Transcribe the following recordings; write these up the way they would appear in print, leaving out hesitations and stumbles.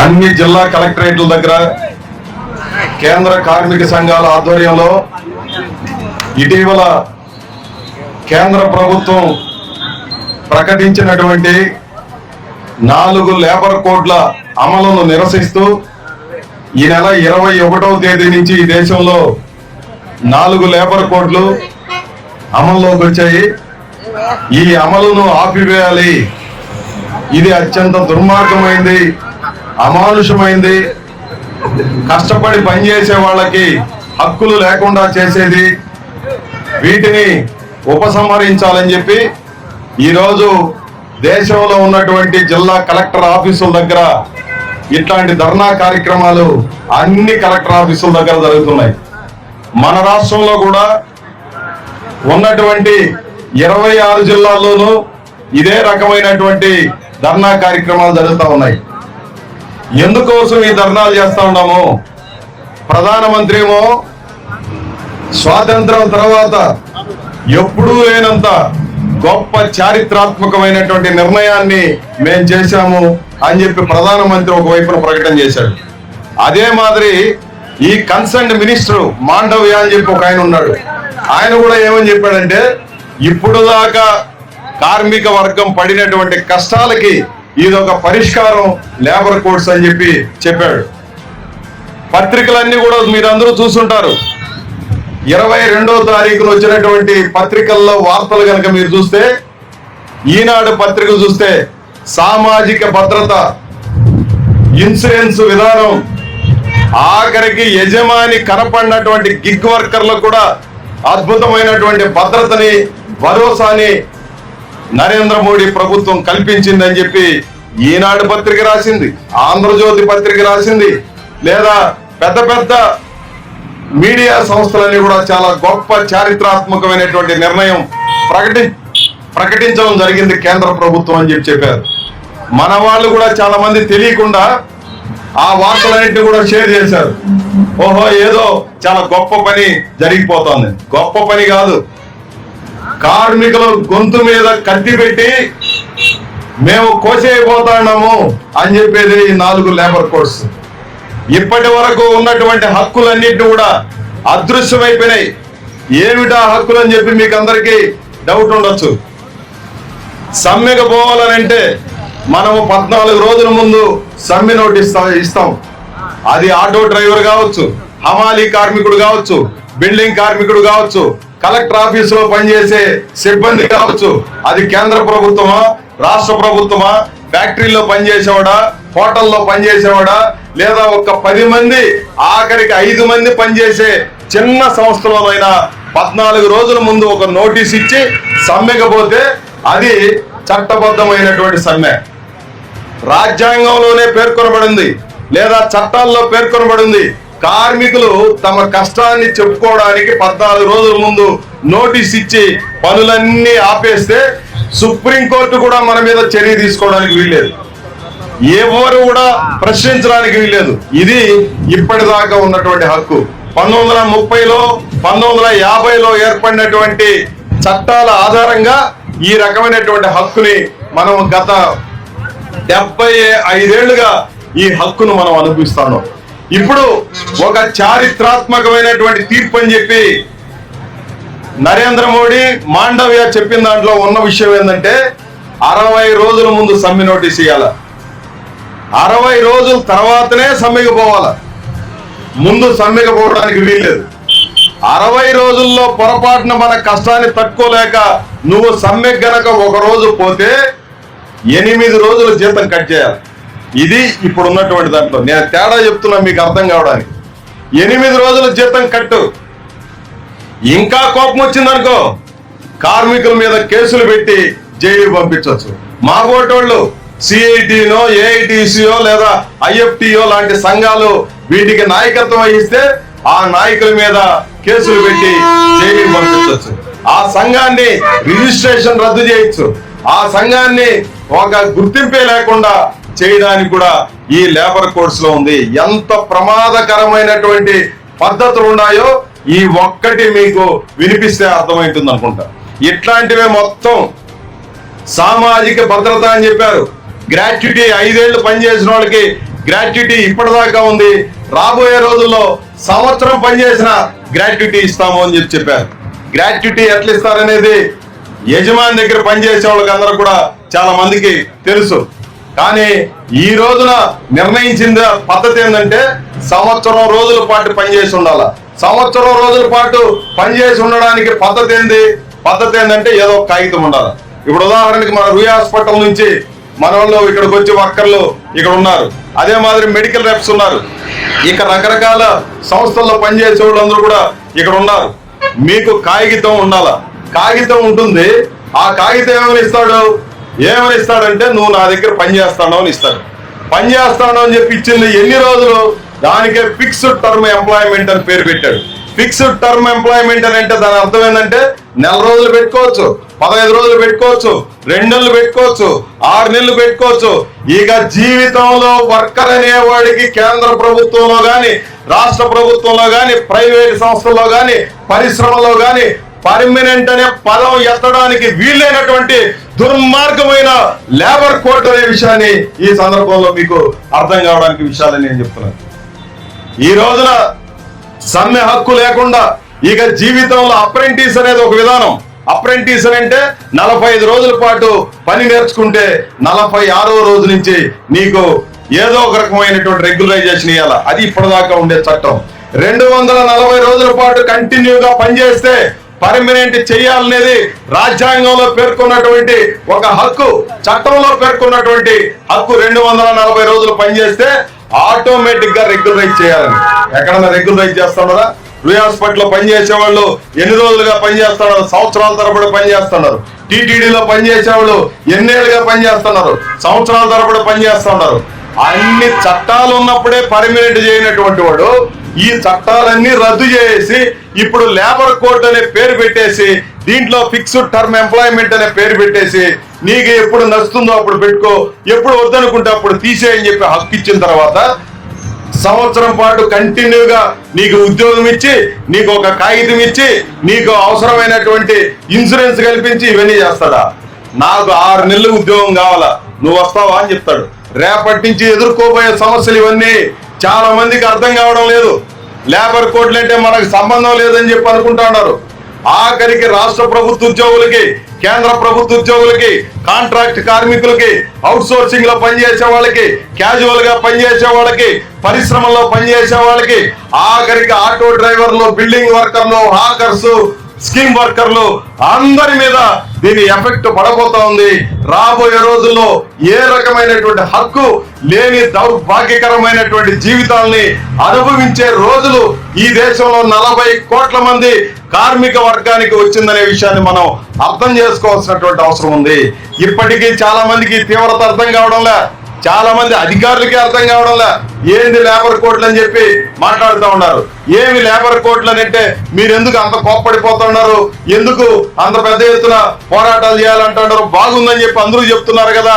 అన్ని జిల్లా కలెక్టరేట్ల దగ్గర కేంద్ర కార్మిక సంఘాల ఆధ్వర్యంలో ఇటీవల కేంద్ర ప్రభుత్వం ప్రకటించినటువంటి 4 లేబర్ కోడ్ల అమలును నిరసిస్తూ ఈ నెల 21వ తేదీ నుంచి ఈ దేశంలో 4 లేబర్ కోడ్లు అమల్లోకి వచ్చాయి. ఈ అమలును ఆపివేయాలి. ఇది అత్యంత దుర్మార్గమైంది, అమానుషమైంది, కష్టపడి పనిచేసే వాళ్ళకి హక్కులు లేకుండా చేసేది. వీటిని ఉపసంహరించాలని చెప్పి ఈరోజు దేశంలో ఉన్నటువంటి జిల్లా కలెక్టర్ ఆఫీసుల దగ్గర ఇట్లాంటి ధర్నా కార్యక్రమాలు అన్ని కలెక్టర్ ఆఫీసుల దగ్గర జరుగుతున్నాయి. మన రాష్ట్రంలో కూడా ఉన్నటువంటి 26 జిల్లాల్లోనూ ఇదే రకమైనటువంటి ధర్నా కార్యక్రమాలు జరుగుతూ ఉన్నాయి. ఎందుకోసం ఈ ధర్నాలు చేస్తా ఉన్నాము? ప్రధానమంత్రి ఏమో స్వాతంత్రం తర్వాత ఎప్పుడూ లేనంత గొప్ప చారిత్రాత్మకమైనటువంటి నిర్ణయాన్ని మేము చేశాము అని చెప్పి ప్రధానమంత్రి ఒకవైపున ప్రకటన చేశాడు. అదే మాదిరి ఈ కన్సర్న్డ్ మినిస్టర్ మాండవ్య అని చెప్పి ఒక ఆయన ఉన్నాడు. ఆయన కూడా ఏమని చెప్పాడంటే, ఇప్పుడు దాకా కార్మిక వర్గం పడినటువంటి కష్టాలకి ఇదొక పరిష్కారం లేబర్ కోడ్స్ అని చెప్పి చెప్పాడు. పత్రికలన్నీ కూడా మీరందరూ చూసుంటారు. 22వ తారీఖున వచ్చినటువంటి పత్రికల్లో వార్తలు కనుక మీరు చూస్తే, ఈనాడు పత్రిక చూస్తే సామాజిక భద్రత, ఇన్సూరెన్స్ విధానం, ఆఖరికి యజమాని కనపడినటువంటి గిగ్ వర్కర్లకు కూడా అద్భుతమైనటువంటి భద్రతని, భరోసాని నరేంద్ర మోడీ ప్రభుత్వం కల్పించిందని చెప్పి ఈనాడు పత్రిక రాసింది, ఆంధ్రజ్యోతి పత్రిక రాసింది, లేదా పెద్ద పెద్ద మీడియా సంస్థలన్నీ కూడా చాలా గొప్ప చారిత్రాత్మకమైనటువంటి నిర్ణయం ప్రకటించడం జరిగింది కేంద్ర ప్రభుత్వం అని చెప్పారు. మన వాళ్ళు కూడా చాలా మంది తెలియకుండా ఆ వార్తలన్నింటినీ కూడా షేర్ చేశారు. ఓహో, ఏదో చాలా గొప్ప పని జరిగిపోతుంది. గొప్ప పని కాదు. కార్మికుల గొంతు మీద కత్తి పెట్టి మేము కోసేయబోతున్నాము అని చెప్పేది ఈ 4 లేబర్ కోడ్స్. ఇప్పటి వరకు ఉన్నటువంటి హక్కులన్నింటినీ కూడా అదృశ్యమైపోయినాయి. ఏమిటా హక్కులు అని చెప్పి మీకు అందరికీ డౌట్ ఉండొచ్చు. సమ్మెకు పోవాలనంటే మనము 14 రోజుల ముందు సమ్మె నోటీస్ ఇస్తాం. అది ఆటో డ్రైవర్ కావచ్చు, హమాలీ కార్మికుడు కావచ్చు, బిల్డింగ్ కార్మికుడు కావచ్చు, కలెక్టర్ ఆఫీసులో పనిచేసే సిబ్బంది కావచ్చు, అది కేంద్ర ప్రభుత్వమా, రాష్ట్ర ప్రభుత్వమా, ఫ్యాక్టరీలో పనిచేసేవాడా, హోటల్లో పనిచేసేవాడా, లేదా ఒక 10 మంది, ఆఖరికి 5 మంది పనిచేసే చిన్న సంస్థలోనైనా 14 రోజుల ముందు ఒక నోటీస్ ఇచ్చి సమ్మెకపోతే అది చట్టబద్ధమైనటువంటి సమ్మె. రాజ్యాంగంలోనే పేర్కొనబడింది, లేదా చట్టాల్లో పేర్కొనబడింది. కార్మికులు తమ కష్టాన్ని చెప్పుకోవడానికి 14 రోజుల ముందు నోటీస్ ఇచ్చి పనులన్నీ ఆపేస్తే సుప్రీంకోర్టు కూడా మన మీద చర్య తీసుకోవడానికి వీల్లేదు, ఎవరు కూడా ప్రశ్నించడానికి వీల్లేదు. ఇది ఇప్పటిదాకా ఉన్నటువంటి హక్కు. 1930లో 1950లో ఏర్పడినటువంటి చట్టాల ఆధారంగా ఈ రకమైనటువంటి హక్కుని మనం గత 75 ఏళ్లుగా ఈ హక్కును మనం అనుభవిస్తాం. ఇప్పుడు ఒక చారిత్రాత్మకమైనటువంటి తీర్పు అని చెప్పి నరేంద్ర మోడీ, మాండవ్య చెప్పిన దాంట్లో ఉన్న విషయం ఏంటంటే 60 రోజుల ముందు సమ్మె నోటీస్ ఇవ్వాల. 60 రోజుల తర్వాతనే సమ్మెకు పోవాల, ముందు సమ్మెకు పోవడానికి వీల్లేదు. 60 రోజుల్లో పొరపాటున మన కష్టాన్ని తట్టుకోలేక నువ్వు సమ్మె గనక ఒక రోజు పోతే 8 రోజుల జీతం కట్ చేయాలి. ఇది ఇప్పుడు ఉన్నటువంటి దాంట్లో నేను తేడా చెప్తున్నా మీకు అర్థం కావడానికి. 8 రోజుల జీతం కట్టు. ఇంకా కోపం వచ్చిందనుకో కార్మికుల మీద కేసులు పెట్టి జైలుకి పంపించవచ్చు. మా ఓటోళ్ళు సిఐటినో, ఏఐటిసియో లేదా ఐఎఫ్టిఓ లాంటి సంఘాలు వీటికి నాయకత్వం వహిస్తే ఆ నాయకుల మీద కేసులు పెట్టి జైలుకి పంపించవచ్చు. ఆ సంఘాన్ని రిజిస్ట్రేషన్ రద్దు చేయొచ్చు. ఆ సంఘాన్ని ఒక గుర్తింపే లేకుండా చేయడానికి కూడా ఈ లేబర్ కోడ్స్ లో ఉంది. ఎంత ప్రమాదకరమైనటువంటి పద్ధతులు ఉన్నాయో ఈ ఒక్కటి మీకు వినిపిస్తే అర్థమవుతుంది అనుకుంటా. ఇట్లాంటివే మొత్తం సామాజిక భద్రత అని చెప్పారు. గ్రాట్యుటీ 5 ఏళ్లు పనిచేసిన వాళ్ళకి గ్రాట్యుటీ ఇప్పటిదాకా ఉంది, రాబోయే రోజుల్లో సంవత్సరం పనిచేసిన గ్రాట్యుటీ ఇస్తాము అని చెప్పారు. గ్రాట్యుటీ ఎట్లా ఇస్తారనేది యజమాని దగ్గర పనిచేసే వాళ్ళకి అందరూ కూడా చాలా మందికి తెలుసు. కానీ ఈ రోజున నిర్ణయించిన పద్ధతి ఏంటంటే సంవత్సరం రోజుల పాటు పనిచేసి ఉండాలి. సంవత్సరం రోజుల పాటు పనిచేసి ఉండడానికి పద్ధతి ఏంటంటే ఏదో కాగితం ఉండాలి. ఇప్పుడు ఉదాహరణకి మన రూయ్ హాస్పిటల్ నుంచి మన వాళ్ళు ఇక్కడికి వచ్చి వర్కర్లు ఇక్కడ ఉన్నారు, అదే మాదిరి మెడికల్ రెప్స్ ఉన్నారు, ఇక రకరకాల సంస్థల్లో పనిచేసే వాళ్ళందరూ కూడా ఇక్కడ ఉన్నారు. మీకు కాగితం ఉండాలా, కాగితం ఉంటుంది. ఆ కాగితం ఏమని ఇస్తాడంటే నువ్వు నా దగ్గర పని చేస్తాను అని ఇస్తాడు. పని చేస్తాను అని చెప్పి ఇచ్చింది ఎన్ని రోజులు, దానికే ఫిక్స్డ్ టర్మ్ ఎంప్లాయ్మెంట్ అని పేరు పెట్టాడు. ఫిక్స్డ్ టర్మ్ ఎంప్లాయ్మెంట్ అని అంటే దాని అర్థం ఏంటంటే నెల రోజులు పెట్టుకోవచ్చు, 15 రోజులు పెట్టుకోవచ్చు, 2 నెలలు పెట్టుకోవచ్చు, 6 నెలలు పెట్టుకోవచ్చు. ఇక జీవితంలో వర్కర్ అనేవాడికి కేంద్ర ప్రభుత్వంలో గాని, రాష్ట్ర ప్రభుత్వంలో గాని, ప్రైవేట్ సంస్థల్లో గాని, పరిశ్రమలో గాని పర్మనెంట్ అనే పదం ఎత్తడానికి వీలైనటువంటి దుర్మార్గమైన లేబర్ కోడ్ అనే విషయాన్ని ఈ సందర్భంలో మీకు అర్థం కావడానికి విషయాలని నేను చెప్తున్నాను. ఈ రోజున సమ్మె హక్కు లేకుండా ఇక జీవితంలో అప్రెంటిస్ అనేది ఒక విధానం. అప్రెంటిస్ అంటే 45 రోజుల పాటు పని నేర్చుకుంటే 46వ రోజు నుంచి నీకు ఏదో ఒక రకమైనటువంటి రెగ్యులరైజేషన్ ఇవ్వాలి. అది ఇప్పటిదాకా ఉండే చట్టం. 240 రోజుల పాటు కంటిన్యూగా పనిచేస్తే పర్మనెంట్ చేయాలనేది రాజ్యాంగంలో పేర్కొన్నటువంటి ఒక హక్కు, చట్టంలో పేర్కొన్నటువంటి హక్కు. 240 రోజులు పనిచేస్తే ఆటోమేటిక్ గా రెగ్యులరైజ్ చేయాలని. ఎక్కడన్నా రెగ్యులరైజ్ చేస్తున్నారా? రూయ్ హాస్పిటల్లో పనిచేసే వాళ్ళు ఎన్ని రోజులుగా పనిచేస్తున్నారు? సంవత్సరాల తరబడి పనిచేస్తున్నారు. టీటీడీలో పనిచేసే వాళ్ళు ఎన్నేళ్ళుగా పనిచేస్తున్నారు? సంవత్సరాల తరబడి పనిచేస్తున్నారు. అన్ని చట్టాలు ఉన్నప్పుడే పర్మనెంట్ చేయనటువంటి వాడు ఈ చట్టాలన్నీ రద్దు చేసి ఇప్పుడు లేబర్ కోడ్ అనే పేరు పెట్టేసి దీంట్లో ఫిక్స్డ్ టర్మ్ ఎంప్లాయ్మెంట్ అనే పేరు పెట్టేసి నీకు ఎప్పుడు నచ్చుతుందో అప్పుడు పెట్టుకో, ఎప్పుడు వద్దనుకుంటే అప్పుడు తీసేయని చెప్పి హక్కు ఇచ్చిన తర్వాత సంవత్సరం పాటు కంటిన్యూగా నీకు ఉద్యోగం ఇచ్చి, నీకు ఒక కాగితం ఇచ్చి, నీకు అవసరమైనటువంటి ఇన్సూరెన్స్ కల్పించి ఇవన్నీ చేస్తాడా? నాకు 6 నెలలు ఉద్యోగం కావాలా, నువ్వు వస్తావా అని చెప్తాడు. రేపటి నుంచి ఎదుర్కోబోయే సమస్యలు ఇవన్నీ చాలా మందికి అర్థం కావడం లేదు. లేబర్ కోడ్లు అంటే మనకు సంబంధం లేదని చెప్పి అనుకుంటా ఉన్నారు. ఆఖరికి రాష్ట్ర ప్రభుత్వ ఉద్యోగులకి, కేంద్ర ప్రభుత్వ ఉద్యోగులకి, కాంట్రాక్ట్ కార్మికులకి, అవుట్ సోర్సింగ్ లో పనిచేసే వాళ్ళకి, క్యాజువల్ గా పనిచేసే వాళ్ళకి, పరిశ్రమల్లో పనిచేసే వాళ్ళకి, ఆఖరికి ఆటో డ్రైవర్లు, బిల్డింగ్ వర్కర్లు, హాకర్స్, స్కీమ్ వర్కర్లు అందరి మీద దీని ఎఫెక్ట్ పడబోతా ఉంది. రాబోయే రోజుల్లో ఏ రకమైనటువంటి హక్కు లేని దౌర్భాగ్యకరమైనటువంటి జీవితాల్ని అనుభవించే రోజులు ఈ దేశంలో 40 కోట్ల మంది కార్మిక వర్గానికి వచ్చిందనే విషయాన్ని మనం అర్థం చేసుకోవాల్సినటువంటి అవసరం ఉంది. ఇప్పటికీ చాలా మందికి తీవ్రత అర్థం కావడంలే, చాలా మంది అధికారులకి అర్థం కావడంలే. ఏంది లేబర్ కోడ్లు అని చెప్పి మాట్లాడుతూ ఉన్నారు. ఏమి లేబర్ కోడ్లు అని అంటే మీరు ఎందుకు అంత కోప్పడిపోతున్నారు, ఎందుకు అంత పెద్ద ఎత్తున పోరాటాలు చేయాలంటున్నారు? బాగుందని చెప్పి అందరూ చెప్తున్నారు కదా.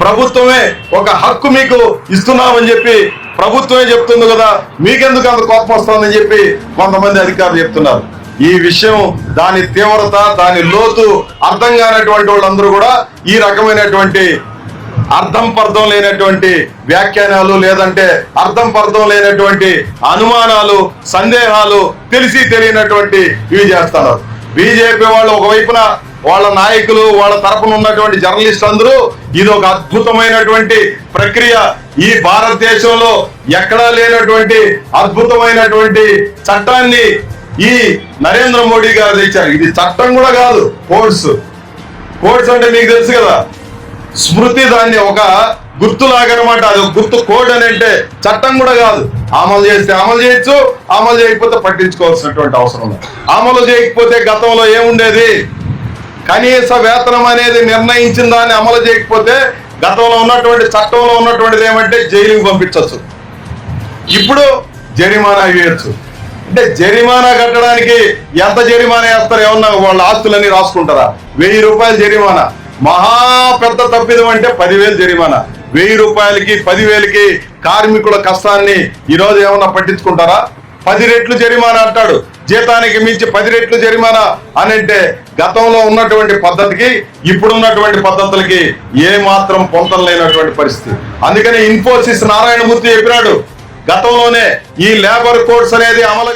ప్రభుత్వమే ఒక హక్కు మీకు ఇస్తున్నామని చెప్పి ప్రభుత్వమే చెప్తుంది కదా, మీకెందుకు అంత కోపం వస్తుందని చెప్పి కొంతమంది అధికారులు చెప్తున్నారు. ఈ విషయం, దాని తీవ్రత, దాని లోతు అర్థం కానటువంటి వాళ్ళందరూ కూడా ఈ రకమైనటువంటి అర్థం పర్థం లేనటువంటి వ్యాఖ్యానాలు, లేదంటే అర్థం పర్థం లేనటువంటి అనుమానాలు, సందేహాలు, తెలిసి తెలియనటువంటి ఇవి చేస్తున్నారు. బీజేపీ వాళ్ళు ఒకవైపున వాళ్ళ నాయకులు, వాళ్ళ తరపున ఉన్నటువంటి జర్నలిస్ట్ అందరూ ఇది ఒక అద్భుతమైనటువంటి ప్రక్రియ, ఈ భారతదేశంలో ఎక్కడా లేనటువంటి అద్భుతమైనటువంటి చట్టాన్ని ఈ నరేంద్ర మోడీ గారు తెచ్చారు. ఇది చట్టం కూడా కాదు, కోడ్స్ అంటే మీకు తెలుసు కదా, స్మృతి, దాన్ని ఒక గుర్తులాగనమాట. అది గుర్తు. కోడ్ అని అంటే చట్టం కూడా కాదు. అమలు చేస్తే అమలు చేయొచ్చు, అమలు చేయకపోతే పట్టించుకోవాల్సినటువంటి అవసరం ఉంది. అమలు చేయకపోతే గతంలో ఏముండేది? కనీస వేతనం అనేది నిర్ణయించిన దాన్ని అమలు చేయకపోతే గతంలో ఉన్నటువంటి చట్టంలో ఉన్నటువంటిది ఏమంటే జైలుకి పంపించవచ్చు. ఇప్పుడు జరిమానా వేయచ్చు. అంటే జరిమానా కట్టడానికి ఎంత జరిమానా వేస్తారు? ఏమన్నా వాళ్ళ ఆస్తులన్నీ రాసుకుంటారా? 1000 రూపాయలు జరిమానా. మహా పెద్ద తప్పిదం అంటే 10,000 జరిమానా. 1000 రూపాయలకి 10,000కి కార్మికుల కష్టాన్ని ఈరోజు ఏమన్నా పట్టించుకుంటారా? 10 రెట్లు జరిమానా అంటాడు. జీతానికి మించి 10 రెట్లు జరిమానా అని అంటే గతంలో ఉన్నటువంటి పద్ధతికి ఇప్పుడున్నటువంటి పద్ధతులకి ఏ మాత్రం పొంతం లేనటువంటి పరిస్థితి. అందుకని ఇన్ఫోసిస్ నారాయణమూర్తి చెప్పినాడు, గతంలోనే ఈ లేబర్ కోడ్స్ అనేది అమలు